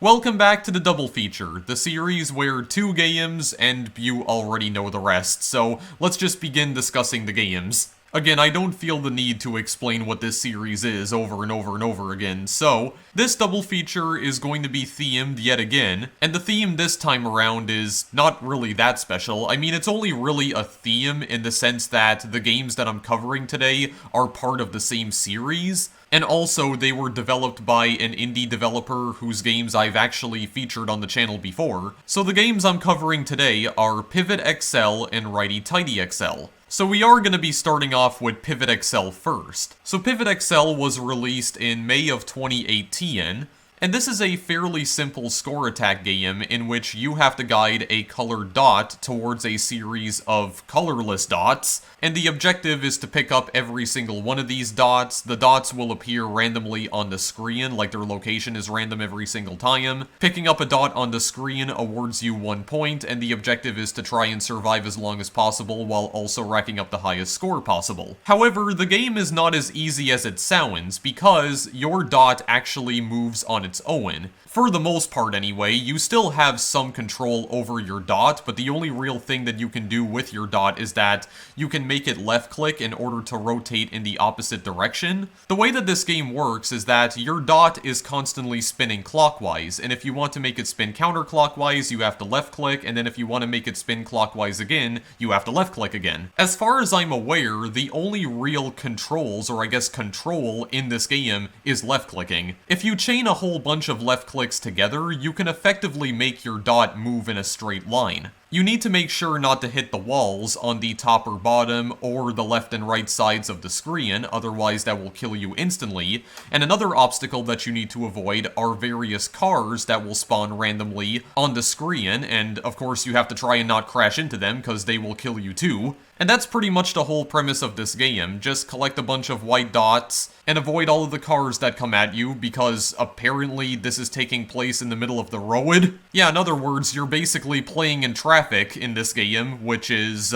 Welcome back to the Double Feature, the series where two games and you already know the rest, so let's just begin discussing the games. Again, I don't feel the need to explain what this series is over and over and over again, so this double feature is going to be themed yet again, and the theme this time around is not really that special. I mean, it's only really a theme in the sense that the games that I'm covering today are part of the same series, and also they were developed by an indie developer whose games I've actually featured on the channel before. So the games I'm covering today are Pivot XL and Righty Tighty XL. So we are going to be starting off with Pivot XL first. So Pivot XL was released in May of 2018, and this is a fairly simple score attack game in which you have to guide a colored dot towards a series of colorless dots, and the objective is to pick up every single one of these dots. The dots will appear randomly on the screen, like their location is random every single time. Picking up a dot on the screen awards you 1 point, and the objective is to try and survive as long as possible while also racking up the highest score possible. However, the game is not as easy as it sounds, because your dot actually moves on its own. For the most part anyway, you still have some control over your dot, but the only real thing that you can do with your dot is that you can make it left click in order to rotate in the opposite direction. The way that this game works is that your dot is constantly spinning clockwise, and if you want to make it spin counterclockwise, you have to left click, and then if you want to make it spin clockwise again, you have to left click again. As far as I'm aware, the only real controls, or I guess control, in this game is left clicking. If you chain a whole bunch of left clicks together, you can effectively make your dot move in a straight line. You need to make sure not to hit the walls on the top or bottom or the left and right sides of the screen, otherwise that will kill you instantly. And another obstacle that you need to avoid are various cars that will spawn randomly on the screen, and of course you have to try and not crash into them because they will kill you too. And that's pretty much the whole premise of this game. Just collect a bunch of white dots and avoid all of the cars that come at you, because apparently this is taking place in the middle of the road. Yeah, in other words, you're basically playing in traffic in this game, which is,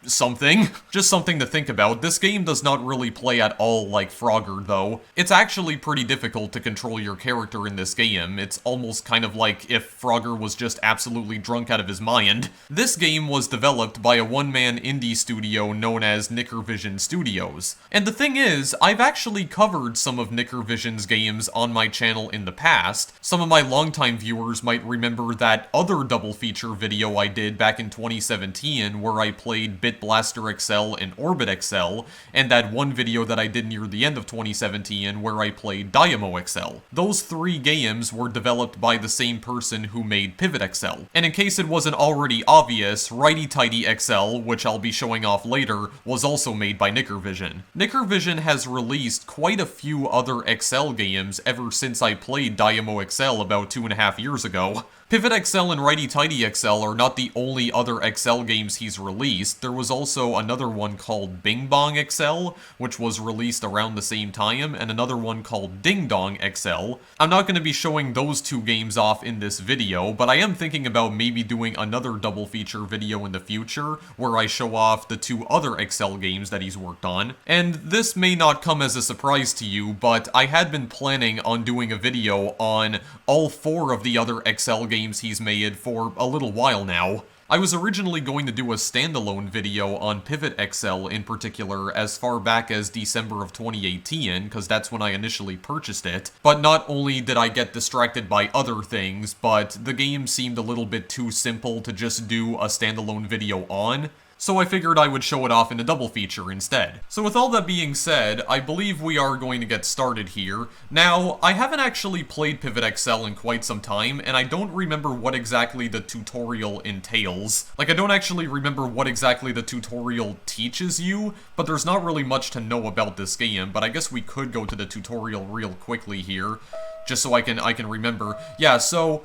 something. Just something to think about. This game does not really play at all like Frogger, though. It's actually pretty difficult to control your character in this game. It's almost kind of like if Frogger was just absolutely drunk out of his mind. This game was developed by a one-man indie studio known as Nickervision Studios. And the thing is, I've actually covered some of Nickervision's games on my channel in the past. Some of my longtime viewers might remember that other double feature video I did back in 2017 where I played Bit Blaster XL and Orbit XL, and that one video that I did near the end of 2017 where I played Dynamo XL. Those three games were developed by the same person who made Pivot XL. And in case it wasn't already obvious, Righty Tighty XL, which I'll be showing off later, was also made by Nickervision. Nickervision has released quite a few other XL games ever since I played Dynamo XL about 2.5 years ago. Pivot XL and Righty Tighty XL are not the only other XL games he's released. There was also another one called Bing Bong XL, which was released around the same time, and another one called Ding Dong XL. I'm not going to be showing those two games off in this video, but I am thinking about maybe doing another double feature video in the future, where I show off the two other XL games that he's worked on. And this may not come as a surprise to you, but I had been planning on doing a video on all 4 of the other XL games he's made for a little while now. I was originally going to do a standalone video on Pivot XL in particular as far back as December of 2018, because that's when I initially purchased it, but not only did I get distracted by other things, but the game seemed a little bit too simple to just do a standalone video on. So I figured I would show it off in a double feature instead. So with all that being said, I believe we are going to get started here. Now, I haven't actually played Pivot XL in quite some time, and I don't remember what exactly the tutorial entails. Like, I don't actually remember what exactly the tutorial teaches you, but there's not really much to know about this game, but I guess we could go to the tutorial real quickly here, just so I can remember. Yeah, so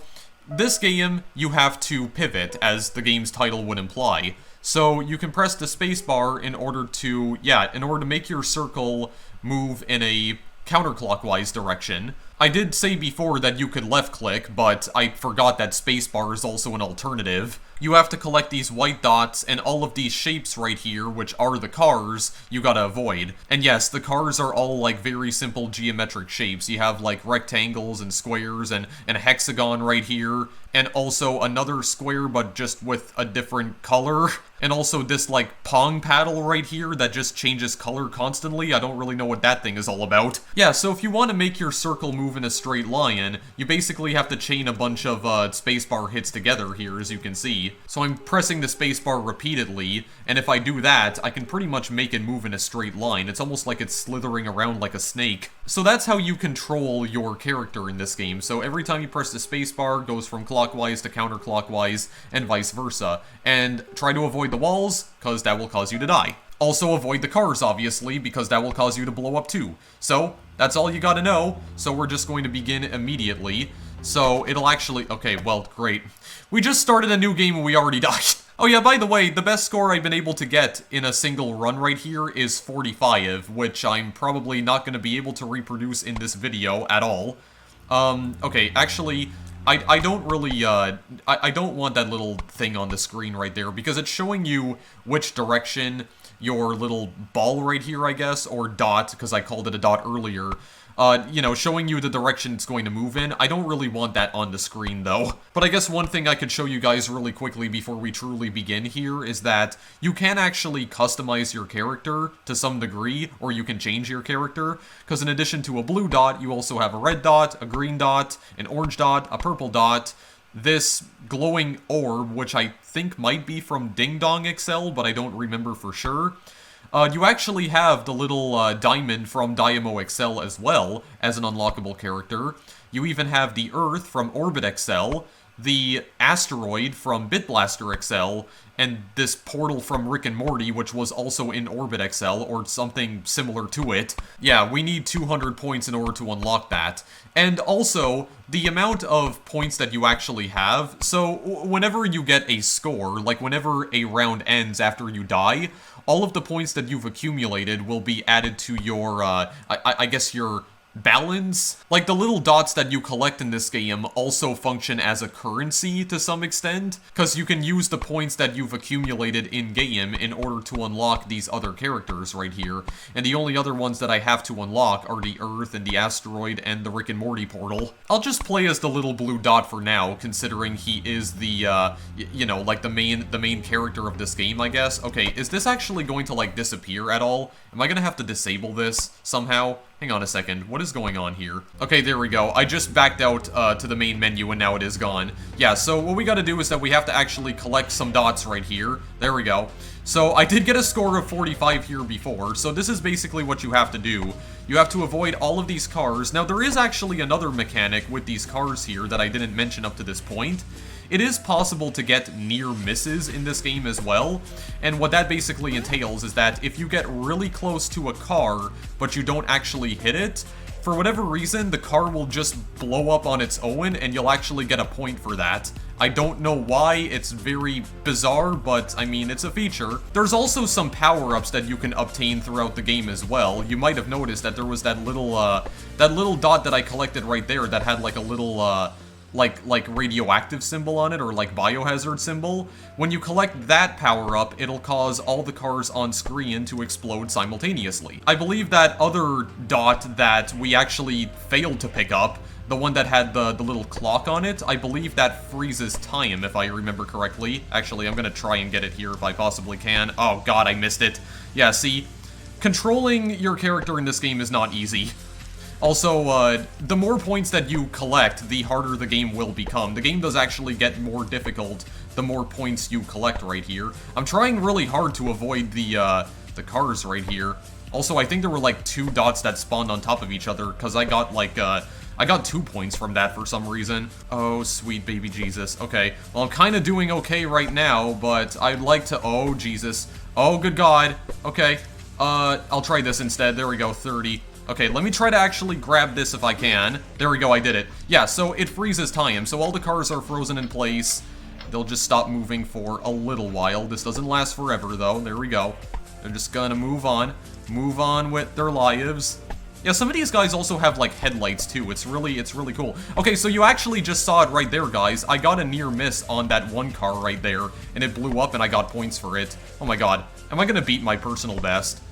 this game, you have to pivot, as the game's title would imply. So you can press the spacebar in order to make your circle move in a counterclockwise direction. I did say before that you could left-click, but I forgot that spacebar is also an alternative. You have to collect these white dots, and all of these shapes right here, which are the cars, you gotta avoid. And yes, the cars are all, like, very simple geometric shapes. You have, like, rectangles and squares and a hexagon right here, and also another square, but just with a different color. And also this, like, pong paddle right here that just changes color constantly. I don't really know what that thing is all about. Yeah, so if you want to make your circle move in a straight line, you basically have to chain a bunch of spacebar hits together here, as you can see. So I'm pressing the spacebar repeatedly, and if I do that, I can pretty much make it move in a straight line. It's almost like it's slithering around like a snake. So that's how you control your character in this game. So every time you press the spacebar, it goes from clockwise to counterclockwise, and vice versa. And try to avoid the walls, because that will cause you to die. Also avoid the cars, obviously, because that will cause you to blow up too. So, that's all you gotta know. So we're just going to begin immediately. So, it'll actually... Okay, well, great. We just started a new game and we already died. Oh yeah, by the way, the best score I've been able to get in a single run right here is 45, which I'm probably not going to be able to reproduce in this video at all. Okay, actually... I don't really, I don't want that little thing on the screen right there, because it's showing you which direction your little ball right here, I guess, or dot, because I called it a dot earlier, you know, showing you the direction it's going to move in. I don't really want that on the screen, though. But I guess one thing I could show you guys really quickly before we truly begin here is that you can actually customize your character to some degree, or you can change your character, because in addition to a blue dot, you also have a red dot, a green dot, an orange dot, a purple dot, this glowing orb, which I think might be from Ding Dong XL, but I don't remember for sure. You actually have the little diamond from Dynamo XL as well, as an unlockable character. You even have the Earth from Orbit XL, the asteroid from Bitblaster XL, and this portal from Rick and Morty, which was also in Orbit XL, or something similar to it. Yeah, we need 200 points in order to unlock that. And also, the amount of points that you actually have, so whenever you get a score, like whenever a round ends after you die, all of the points that you've accumulated will be added to your, I guess your balance. Like, the little dots that you collect in this game also function as a currency to some extent, because you can use the points that you've accumulated in-game in order to unlock these other characters right here, and the only other ones that I have to unlock are the Earth and the asteroid and the Rick and Morty portal. I'll just play as the little blue dot for now, considering he is the, you know, like the main character of this game, I guess. Okay, is this actually going to, like, disappear at all? Am I gonna have to disable this somehow? Hang on a second, what is going on here? Okay, there we go. I just backed out to the main menu and now it is gone. Yeah, so what we gotta do is that we have to actually collect some dots right here. There we go. So I did get a score of 45 here before, so this is basically what you have to do. You have to avoid all of these cars. Now there is actually another mechanic with these cars here that I didn't mention up to this point. It is possible to get near misses in this game as well, and what that basically entails is that if you get really close to a car, but you don't actually hit it, for whatever reason, the car will just blow up on its own, and you'll actually get a point for that. I don't know why, it's very bizarre, but I mean, it's a feature. There's also some power-ups that you can obtain throughout the game as well. You might have noticed that there was that little dot that I collected right there that had like a little, like radioactive symbol on it, or like biohazard symbol. When you collect that power-up, it'll cause all the cars on screen to explode simultaneously. I believe that other dot that we actually failed to pick up, the one that had the little clock on it, I believe that freezes time, if I remember correctly. Actually, I'm gonna try and get it here if I possibly can. Oh god, I missed it. Yeah, see? Controlling your character in this game is not easy. Also, the more points that you collect, the harder the game will become. The game does actually get more difficult the more points you collect right here. I'm trying really hard to avoid the cars right here. Also, I think there were like 2 dots that spawned on top of each other, because I got like, I got 2 points from that for some reason. Oh, sweet baby Jesus. Okay, well, I'm kind of doing okay right now, but I'd like to... Oh, Jesus. Oh, good God. Okay, I'll try this instead. There we go, 30. Okay, let me try to actually grab this if I can. There we go, I did it. Yeah, so it freezes time, so all the cars are frozen in place. They'll just stop moving for a little while. This doesn't last forever, though. There we go. They're just gonna move on with their lives. Yeah, some of these guys also have, like, headlights, too. It's really cool. Okay, so you actually just saw it right there, guys. I got a near miss on that one car right there, and it blew up, and I got points for it. Oh my god. Am I gonna beat my personal best?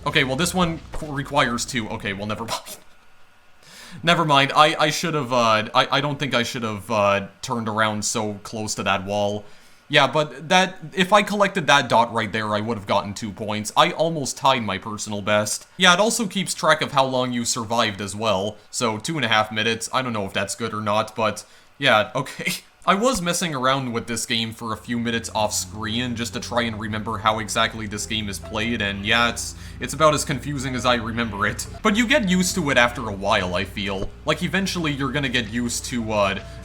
Okay, well, this one requires 2. Okay, well, never mind. Never mind. I should have, I don't think I should have, turned around so close to that wall. Yeah, but if I collected that dot right there, I would have gotten 2 points. I almost tied my personal best. Yeah, it also keeps track of how long you survived as well. So, 2.5 minutes. I don't know if that's good or not, but yeah, okay. I was messing around with this game for a few minutes off screen just to try and remember how exactly this game is played, and yeah, it's about as confusing as I remember it. But you get used to it after a while, I feel. Like, eventually you're gonna get used to,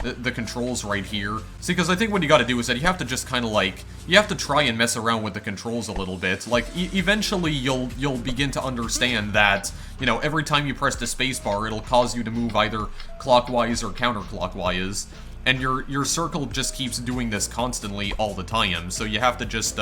the controls right here. See, because I think what you gotta do is that you have to just kind of like, you have to try and mess around with the controls a little bit. Like, eventually you'll begin to understand that, you know, every time you press the spacebar, it'll cause you to move either clockwise or counterclockwise. And your circle just keeps doing this constantly all the time, so you have to just,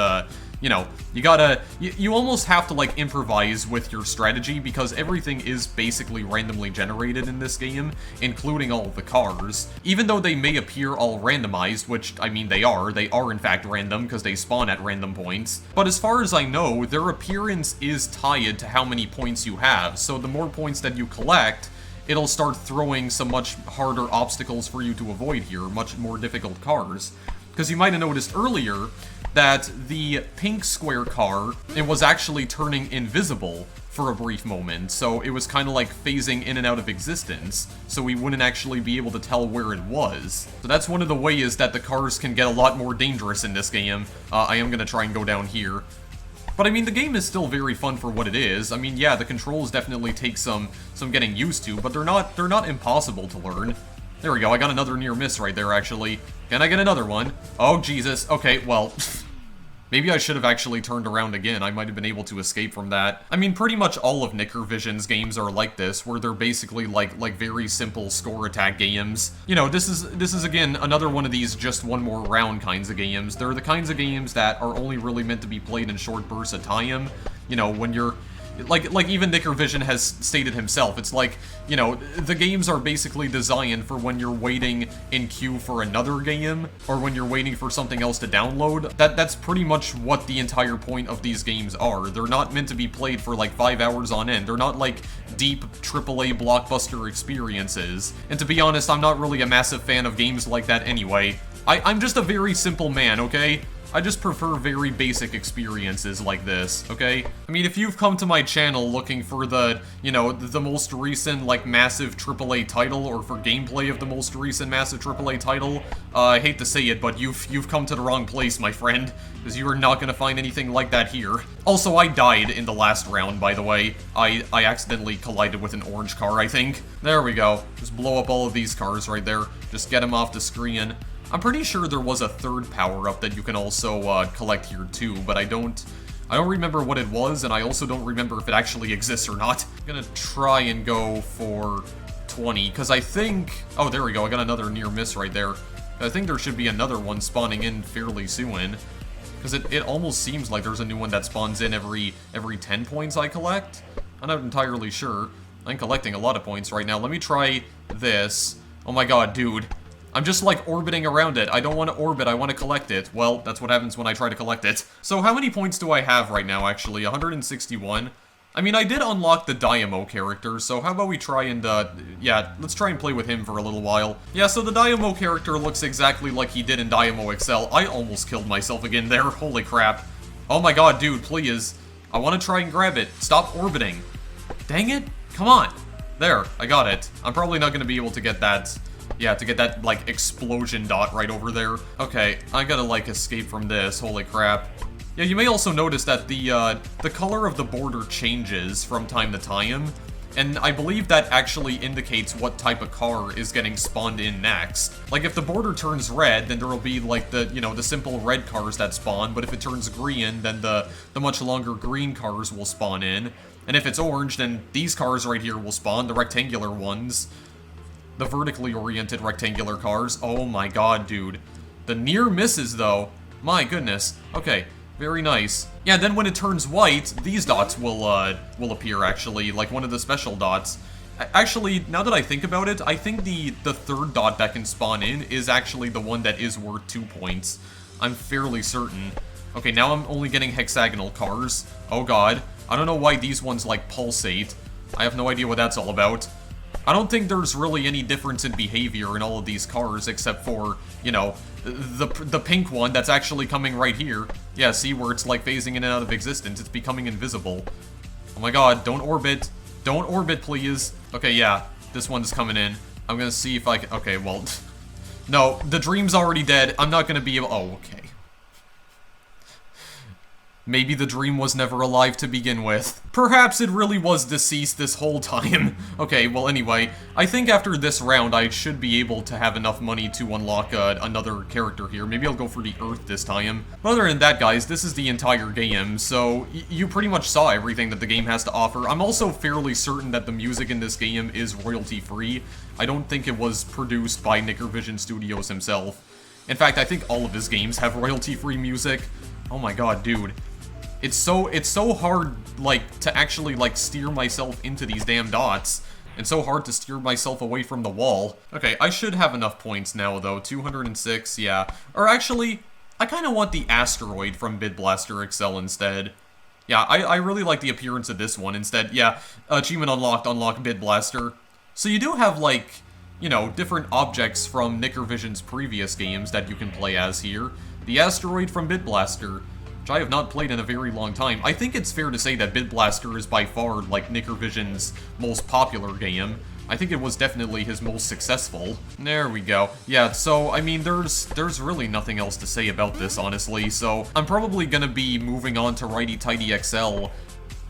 you know, you almost have to, like, improvise with your strategy, because everything is basically randomly generated in this game, including all of the cars. Even though they may appear all randomized, which, I mean, they are in fact random, because they spawn at random points. But as far as I know, their appearance is tied to how many points you have, so the more points that you collect, it'll start throwing some much harder obstacles for you to avoid here, much more difficult cars. Because you might have noticed earlier that the pink square car, it was actually turning invisible for a brief moment, so it was kind of like phasing in and out of existence, so we wouldn't actually be able to tell where it was. So that's one of the ways that the cars can get a lot more dangerous in this game. I am going to try and go down here. But I mean, the game is still very fun for what it is. I mean, yeah, the controls definitely take some getting used to, but they're not impossible to learn. There we go, I got another near miss right there, actually. Can I get another one? Oh, Jesus. Okay, well, maybe I should have actually turned around again. I might have been able to escape from that. I mean, pretty much all of Nickervision's games are like this, where they're basically like very simple score attack games. You know, this is again another one of these just one more round kinds of games. They're the kinds of games that are only really meant to be played in short bursts of time. You know, when you're like even Nickervision has stated himself, it's like, you know, the games are basically designed for when you're waiting in queue for another game, or when you're waiting for something else to download. That's pretty much what the entire point of these games are. They're not meant to be played for like 5 hours on end. They're not like deep AAA blockbuster experiences. And to be honest, I'm not really a massive fan of games like that anyway. I'm just a very simple man, okay? I just prefer very basic experiences like this, okay? I mean, if you've come to my channel looking for the, you know, the most recent, like, massive AAA title, or for gameplay of the most recent massive AAA title, I hate to say it, but you've come to the wrong place, my friend, because you are not gonna find anything like that here. Also, I died in the last round, by the way. I accidentally collided with an orange car, I think. There we go. Just blow up all of these cars right there. Just get them off the screen. I'm pretty sure there was a third power-up that you can also collect here too, but I don't remember what it was, and I also don't remember if it actually exists or not. I'm gonna try and go for 20, because I think... Oh, there we go, I got another near miss right there. I think there should be another one spawning in fairly soon, because it almost seems like there's a new one that spawns in every 10 points I collect. I'm not entirely sure. I'm collecting a lot of points right now. Let me try this. Oh my god, dude. I'm just, like, orbiting around it. I don't want to orbit, I want to collect it. Well, that's what happens when I try to collect it. So how many points do I have right now, actually? 161? I mean, I did unlock the Dynamo character, so how about we try and, yeah, let's try and play with him for a little while. Yeah, so the Dynamo character looks exactly like he did in Dynamo XL. I almost killed myself again there, holy crap. Oh my god, dude, please. I want to try and grab it. Stop orbiting. Dang it, come on. There, I got it. I'm probably not going to be able to get that... Yeah, to get that, like, explosion dot right over there. Okay, I gotta, like, escape from this. Holy crap. Yeah, you may also notice that the color of the border changes from time to time, and I believe that actually indicates what type of car is getting spawned in next. Like, if the border turns red, then there will be, like, the, you know, the simple red cars that spawn, but if it turns green, then the much longer green cars will spawn in. And if it's orange, then these cars right here will spawn, the rectangular ones. The vertically oriented rectangular cars. Oh my god, dude. The near misses, though. My goodness. Okay, Very nice. Yeah, then when it turns white, these dots will appear, actually, like one of the special dots. Actually, now that I think about it, I think the third dot that can spawn in is actually the one that is worth 2 points. I'm fairly certain. Okay, now I'm only getting hexagonal cars. Oh god. I don't know why these ones, like, pulsate. I have no idea what that's all about. I don't think there's really any difference in behavior in all of these cars, except for, you know, the pink one that's actually coming right here. Yeah, see, where it's, like, phasing in and out of existence. It's becoming invisible. Oh my god, don't orbit. Don't orbit, please. Okay, yeah, this one's coming in. I'm gonna see if I can... Okay, well... No, the dream's already dead. I'm not gonna be able... Oh, okay. Maybe the dream was never alive to begin with. Perhaps it really was deceased this whole time. Okay, well anyway, I think after this round I should be able to have enough money to unlock another character here. Maybe I'll go for the Earth this time. But other than that, guys, this is the entire game, so you pretty much saw everything that the game has to offer. I'm also fairly certain that the music in this game is royalty-free. I don't think it was produced by Nickervision Studios himself. In fact, I think all of his games have royalty-free music. Oh my god, dude. It's so hard, like, to actually, like, steer myself into these damn dots. And so hard to steer myself away from the wall. Okay, I should have enough points now, though. 206, yeah. Or actually, I kind of want the asteroid from Bid Blaster XL instead. Yeah, I really like the appearance of this one instead. Yeah, achievement unlocked, unlock Bid Blaster. So you do have, like, you know, different objects from Nickervision's previous games that you can play as here. The asteroid from Bid Blaster, which I have not played in a very long time. I think it's fair to say that Bid Blaster is by far, like, Nickervision's most popular game. I think it was definitely his most successful. There we go. Yeah, so, I mean, there's really nothing else to say about this, honestly, so I'm probably gonna be moving on to Righty Tighty XL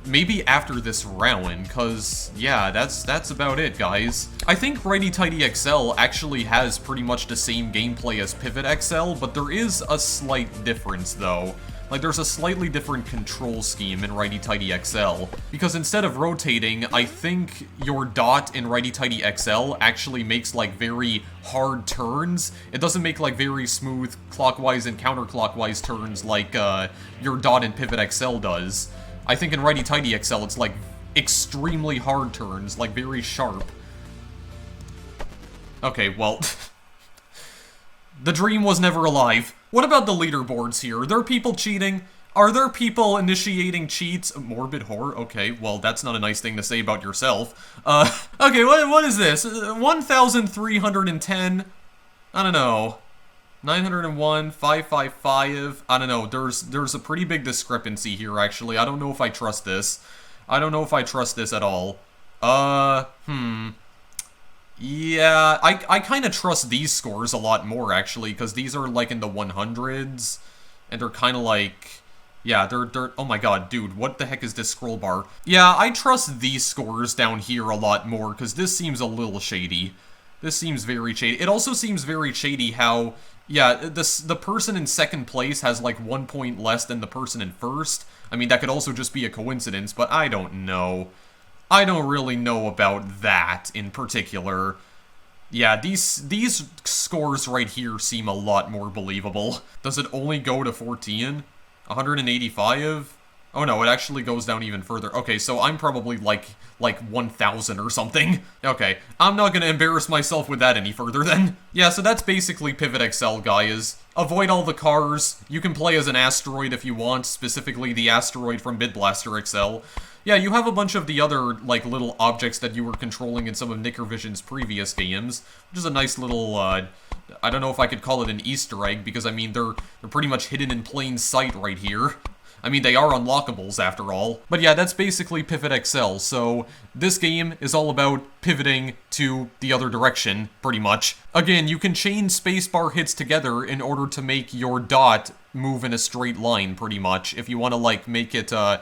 maybe after this round, because, yeah, that's about it, guys. I think Righty Tighty XL actually has pretty much the same gameplay as Pivot XL, but there is a slight difference, though. Like, there's a slightly different control scheme in Righty Tighty XL, because instead of rotating, I think your dot in Righty Tighty XL actually makes, like, very hard turns. It doesn't make, like, very smooth clockwise and counterclockwise turns like, your dot in Pivot XL does. I think in Righty Tighty XL, it's, like, extremely hard turns, like, very sharp. Okay, well... The dream was never alive. What about the leaderboards here? Are there people cheating? Are there people initiating cheats? Morbid horror? Okay, well, that's not a nice thing to say about yourself. Okay, what is this? 1,310? I don't know. 901, 555, I don't know. There's a pretty big discrepancy here, actually. I don't know if I trust this. I don't know if I trust this at all. Yeah, I kind of trust these scores a lot more, actually, because these are, like, in the 100s, and they're kind of like... Yeah, they're... Oh my god, dude, what the heck is this scroll bar? Yeah, I trust these scores down here a lot more, because this seems a little shady. This seems very shady. It also seems very shady how... Yeah, the person in second place has, like, 1 point less than the person in first. I mean, that could also just be a coincidence, but I don't know. I don't really know about that in particular. Yeah, these scores right here seem a lot more believable. Does it only go to 14? 185? Oh no, it actually goes down even further. Okay, so I'm probably like 1,000 or something. Okay, I'm not gonna embarrass myself with that any further then. Yeah, so that's basically Pivot XL, guys. Avoid all the cars. You can play as an asteroid if you want, specifically the asteroid from Bid Blaster XL. Yeah, you have a bunch of the other, like, little objects that you were controlling in some of Nickervision's previous games, which is a nice little, I don't know if I could call it an Easter egg, because, I mean, they're pretty much hidden in plain sight right here. I mean, they are unlockables, after all. But yeah, that's basically Pivot XL, so this game is all about pivoting to the other direction, pretty much. Again, you can chain spacebar hits together in order to make your dot move in a straight line, pretty much. If you want to, like, make it, I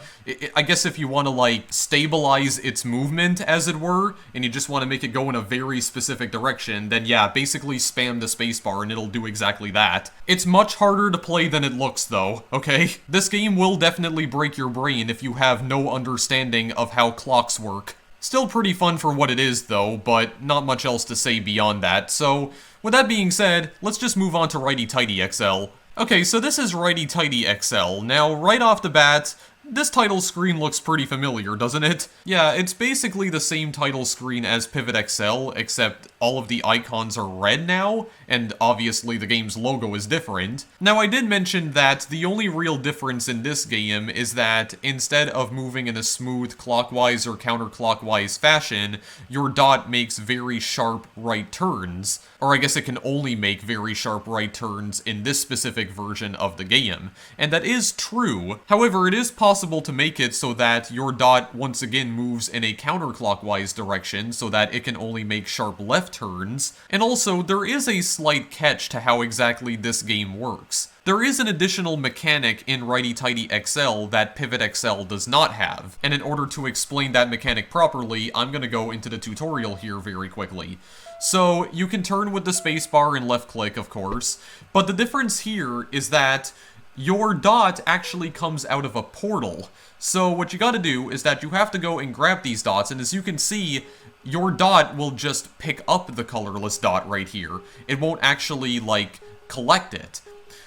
guess if you want to, like, stabilize its movement, as it were, and you just want to make it go in a very specific direction, then yeah, basically spam the spacebar and it'll do exactly that. It's much harder to play than it looks, though, okay? This game will definitely break your brain if you have no understanding of how clocks work. Still pretty fun for what it is, though, but not much else to say beyond that. So, with that being said, let's just move on to Righty Tighty XL. Okay, so this is Righty Tighty XL. Now, right off the bat, this title screen looks pretty familiar, doesn't it? Yeah, it's basically the same title screen as Pivot XL, except all of the icons are red now, and obviously the game's logo is different. Now, I did mention that the only real difference in this game is that instead of moving in a smooth clockwise or counterclockwise fashion, your dot makes very sharp right turns. Or I guess it can only make very sharp right turns in this specific version of the game. And that is true. However, it is possible to make it so that your dot once again moves in a counterclockwise direction so that it can only make sharp left turns. And also, there is a slight catch to how exactly this game works. There is an additional mechanic in Righty Tighty XL that Pivot XL does not have, and in order to explain that mechanic properly, I'm gonna go into the tutorial here very quickly. So, you can turn with the spacebar and left click, of course, but the difference here is that your dot actually comes out of a portal. So what you gotta do is that you have to go and grab these dots, and as you can see, your dot will just pick up the colorless dot right here. It won't actually, like, collect it.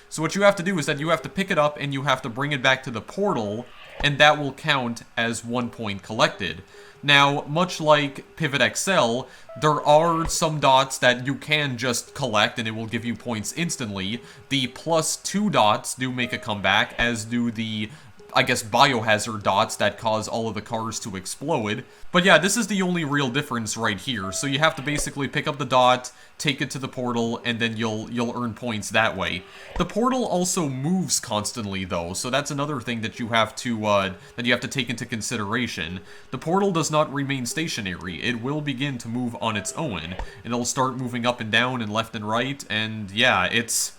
So what you have to do is that you have to pick it up and you have to bring it back to the portal, and that will count as 1 point collected. Now, much like Pivot XL, there are some dots that you can just collect and it will give you points instantly. The +2 dots do make a comeback, as do the, I guess, biohazard dots that cause all of the cars to explode. But yeah, this is the only real difference right here. So you have to basically pick up the dot, take it to the portal, and then you'll earn points that way. The portal also moves constantly though, so that's another thing that you have to take into consideration. The portal does not remain stationary. It will begin to move on its own, and it'll start moving up and down and left and right, and yeah, it's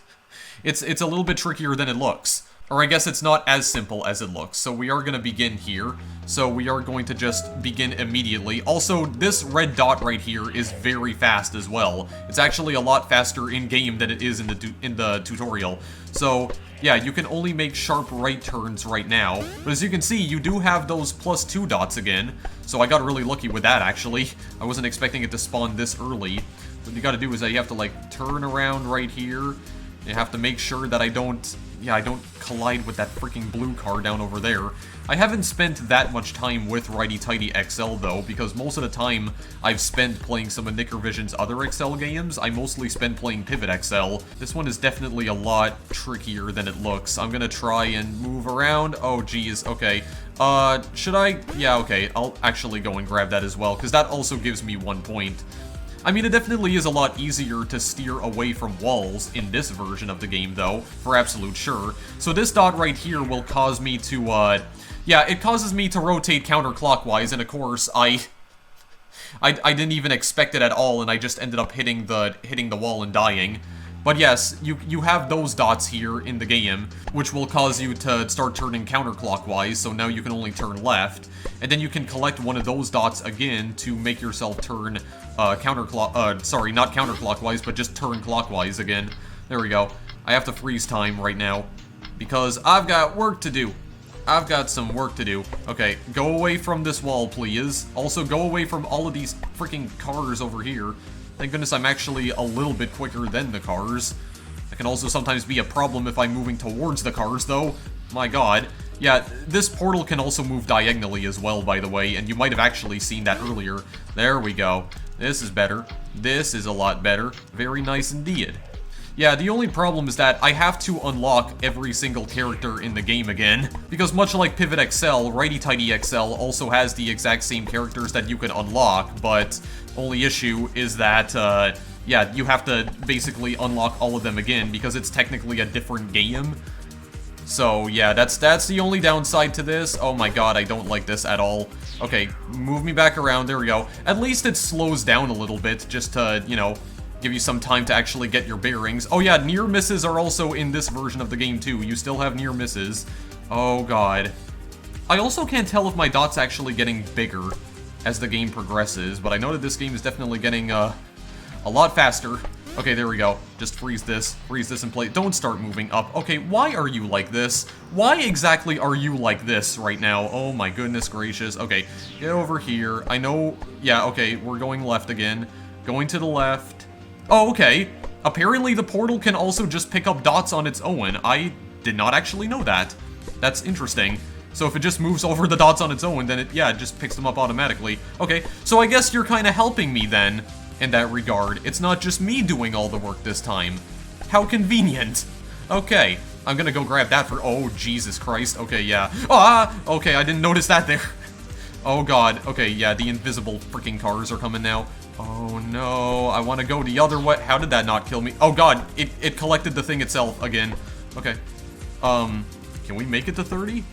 a little bit trickier than it looks. Or I guess it's not as simple as it looks. So we are going to begin here. So we are going to just begin immediately. Also, this red dot right here is very fast as well. It's actually a lot faster in-game than it is in the tutorial. So, yeah, you can only make sharp right turns right now. But as you can see, you do have those +2 dots again. So I got really lucky with that, actually. I wasn't expecting it to spawn this early. What you gotta do is that you have to, like, turn around right here. You have to make sure that I don't collide with that freaking blue car down over there. I haven't spent that much time with Righty Tighty XL though, because most of the time I've spent playing some of Nickervision's other XL games. I mostly spend playing Pivot XL. This one is definitely a lot trickier than it looks. I'm gonna try and move around. Oh geez, okay. Should I? Yeah, okay, I'll actually go and grab that as well, because that also gives me 1 point. I mean, it definitely is a lot easier to steer away from walls in this version of the game, though, for absolute sure. So this dot right here will cause me to, yeah, it causes me to rotate counterclockwise, and of course, I didn't even expect it at all, and I just ended up hitting the wall and dying. But yes, you have those dots here in the game, which will cause you to start turning counterclockwise, so now you can only turn left. And then you can collect one of those dots again to make yourself turn sorry, not counterclockwise, but just turn clockwise again. There we go. I have to freeze time right now, because I've got work to do. I've got some work to do. Okay, go away from this wall, please. Also, go away from all of these freaking cars over here. Thank goodness I'm actually a little bit quicker than the cars. That can also sometimes be a problem if I'm moving towards the cars, though. My god. Yeah, this portal can also move diagonally as well, by the way, and you might have actually seen that earlier. There we go. This is better. This is a lot better. Very nice indeed. Yeah, the only problem is that I have to unlock every single character in the game again, because much like Pivot XL, Righty Tighty XL also has the exact same characters that you can unlock, but only issue is that, yeah, you have to basically unlock all of them again, because it's technically a different game. So, yeah, that's the only downside to this. Oh my god, I don't like this at all. Okay, move me back around, there we go. At least it slows down a little bit, just to, you know, give you some time to actually get your bearings. Oh yeah, near misses are also in this version of the game too. You still have near misses. Oh god. I also can't tell if my dot's actually getting bigger as the game progresses, but I know that this game is definitely getting, a lot faster. Okay, there we go. Just freeze this and play. Don't start moving up. Okay, why are you like this? Why exactly are you like this right now? Oh my goodness gracious. Okay, get over here. I know, yeah, okay, we're going left again. Going to the left. Oh, okay. Apparently the portal can also just pick up dots on its own. I did not actually know that. That's interesting. So if it just moves over the dots on its own, then it just picks them up automatically. Okay, so I guess you're kind of helping me then, in that regard. It's not just me doing all the work this time. How convenient. Okay, I'm gonna go grab that for- oh, Jesus Christ. Okay, yeah. Ah! Okay, I didn't notice that there. Oh god. Okay, yeah, the invisible freaking cars are coming now. Oh no, I want to go the other way. How did that not kill me? Oh god, it collected the thing itself again. Okay. Can we make it to 30?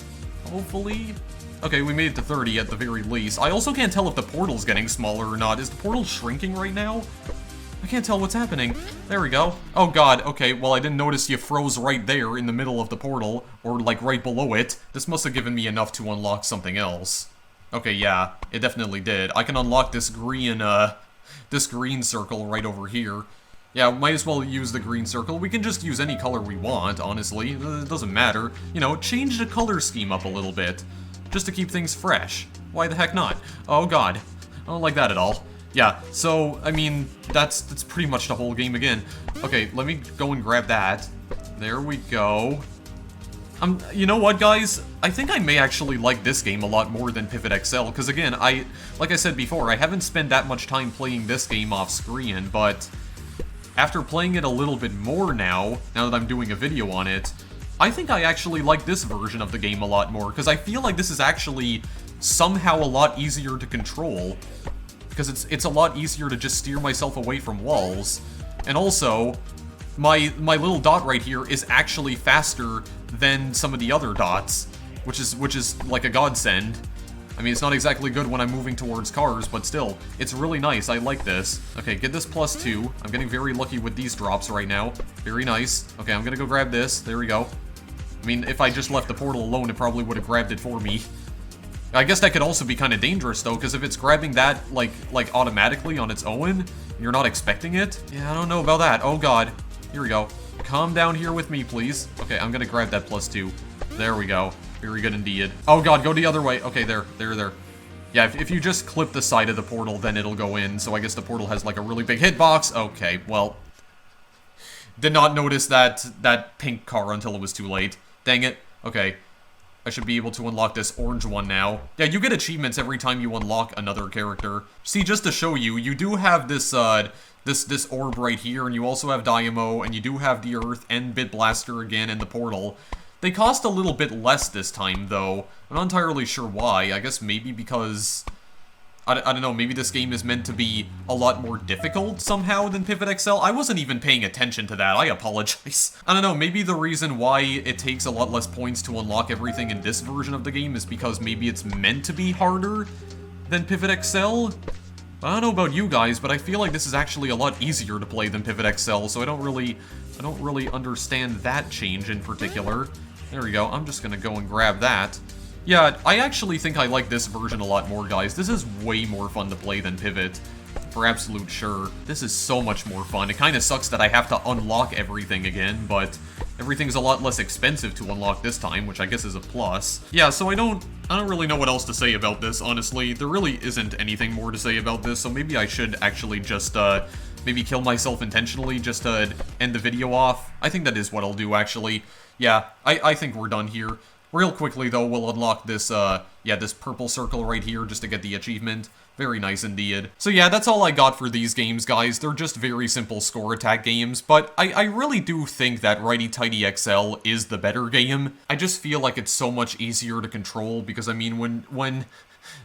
Hopefully? Okay, we made it to 30 at the very least. I also can't tell if the portal's getting smaller or not. Is the portal shrinking right now? I can't tell what's happening. There we go. Oh god, okay, well I didn't notice you froze right there in the middle of the portal, or like right below it. This must have given me enough to unlock something else. Okay, yeah, it definitely did. I can unlock this green circle right over here. Yeah, might as well use the green circle. We can just use any color we want, honestly. It doesn't matter. You know, change the color scheme up a little bit. Just to keep things fresh. Why the heck not? Oh god. I don't like that at all. Yeah, so, I mean, that's pretty much the whole game again. Okay, let me go and grab that. There we go. You know what, guys? I think I may actually like this game a lot more than Pivot XL, because again, like I said before, I haven't spent that much time playing this game off screen, but after playing it a little bit more now that I'm doing a video on it, I think I actually like this version of the game a lot more, because I feel like this is actually somehow a lot easier to control, because it's a lot easier to just steer myself away from walls, and also, my little dot right here is actually faster than some of the other dots, which is like a godsend. I mean, it's not exactly good when I'm moving towards cars, but still, it's really nice. I like this. Okay, get this +2. I'm getting very lucky with these drops right now. Very nice. Okay, I'm gonna go grab this. There we go. I mean, if I just left the portal alone, it probably would have grabbed it for me. I guess that could also be kind of dangerous, though, because if it's grabbing that, like automatically on its own, and you're not expecting it, yeah, I don't know about that. Oh, God. Here we go. Calm down here with me, please. Okay, I'm gonna grab that +2. There we go. Very good indeed. Oh, God, go the other way. Okay, there. Yeah, if you just clip the side of the portal, then it'll go in, so I guess the portal has, like, a really big hitbox. Okay, well, did not notice that pink car until it was too late. Dang it. Okay. I should be able to unlock this orange one now. Yeah, you get achievements every time you unlock another character. See, just to show you, you do have this, this orb right here, and you also have Dynamo, and you do have the Earth, and Bit Blaster again, and the portal. They cost a little bit less this time, though. I'm not entirely sure why. I guess maybe because I don't know, maybe this game is meant to be a lot more difficult somehow than Pivot XL? I wasn't even paying attention to that, I apologize. I don't know, maybe the reason why it takes a lot less points to unlock everything in this version of the game is because maybe it's meant to be harder than Pivot XL? I don't know about you guys, but I feel like this is actually a lot easier to play than Pivot XL, so I don't really understand that change in particular. There we go, I'm just gonna go and grab that. Yeah, I actually think I like this version a lot more, guys. This is way more fun to play than Pivot. For absolute sure. This is so much more fun. It kind of sucks that I have to unlock everything again, but everything's a lot less expensive to unlock this time, which I guess is a plus. Yeah, so I don't really know what else to say about this, honestly. There really isn't anything more to say about this, so maybe I should actually just, maybe kill myself intentionally just to end the video off. I think that is what I'll do, actually. Yeah, I think we're done here. Real quickly, though, we'll unlock this, this purple circle right here just to get the achievement. Very nice indeed. So yeah, that's all I got for these games, guys. They're just very simple score attack games, but I really do think that Righty Tighty XL is the better game. I just feel like it's so much easier to control, because, I mean, when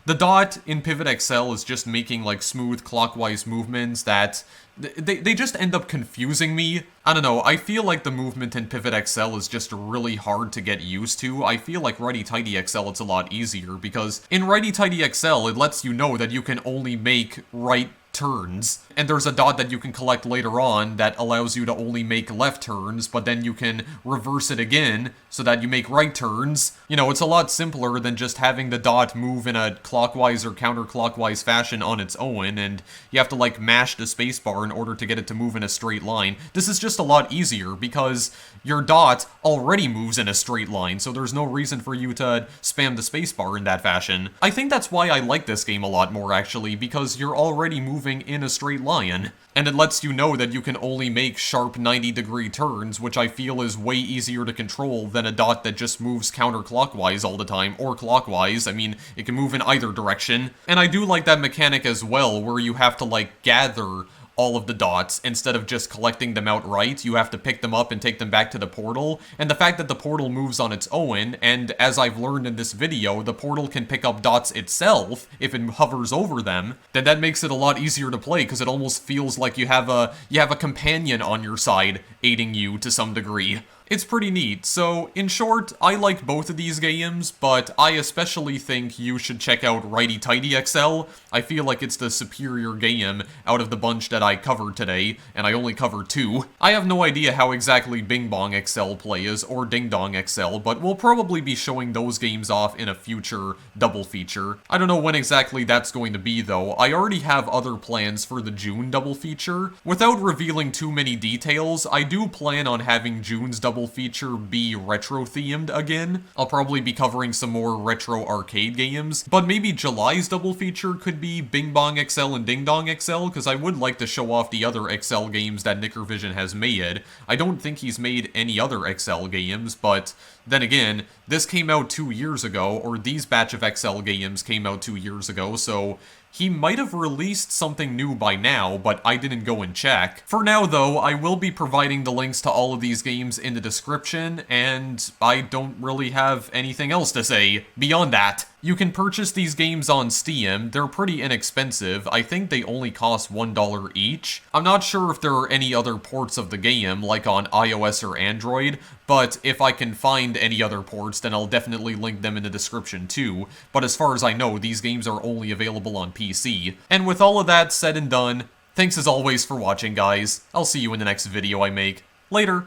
the dot in Pivot XL is just making, like, smooth clockwise movements that they just end up confusing me. I don't know, I feel like the movement in Pivot XL is just really hard to get used to. I feel like Righty Tighty XL it's a lot easier, because in Righty Tighty XL it lets you know that you can only make right turns, and there's a dot that you can collect later on that allows you to only make left turns, but then you can reverse it again so that you make right turns. You know, it's a lot simpler than just having the dot move in a clockwise or counterclockwise fashion on its own, and you have to, like, mash the spacebar in order to get it to move in a straight line. This is just a lot easier because your dot already moves in a straight line, so there's no reason for you to spam the spacebar in that fashion. I think that's why I like this game a lot more, actually, because you're already moving moving in a straight line. And it lets you know that you can only make sharp 90-degree turns, which I feel is way easier to control than a dot that just moves counterclockwise all the time, or clockwise. I mean, it can move in either direction. And I do like that mechanic as well, where you have to, like, gather all of the dots. Instead of just collecting them outright, you have to pick them up and take them back to the portal. And the fact that the portal moves on its own, and as I've learned in this video, the portal can pick up dots itself if it hovers over them, then that makes it a lot easier to play, because it almost feels like you have a companion on your side aiding you to some degree. It's pretty neat. So, in short, I like both of these games, but I especially think you should check out Righty Tighty XL. I feel like it's the superior game out of the bunch that I covered today, and I only covered 2. I have no idea how exactly Bing Bong XL plays, or Ding Dong XL, but we'll probably be showing those games off in a future double feature. I don't know when exactly that's going to be, though. I already have other plans for the June double feature. Without revealing too many details, I do plan on having June's double feature be retro-themed again. I'll probably be covering some more retro arcade games, but maybe July's double feature could be Bing Bong XL and Ding Dong XL, because I would like to show off the other XL games that Nickervision has made. I don't think he's made any other XL games, but then again, this came out 2 years ago, or these batch of XL games came out 2 years ago, so he might have released something new by now, but I didn't go and check. For now, though, I will be providing the links to all of these games in the description, and I don't really have anything else to say beyond that. You can purchase these games on Steam. They're pretty inexpensive. I think they only cost $1 each. I'm not sure if there are any other ports of the game, like on iOS or Android, but if I can find any other ports, then I'll definitely link them in the description too. But as far as I know, these games are only available on PC. And with all of that said and done, thanks as always for watching, guys. I'll see you in the next video I make. Later!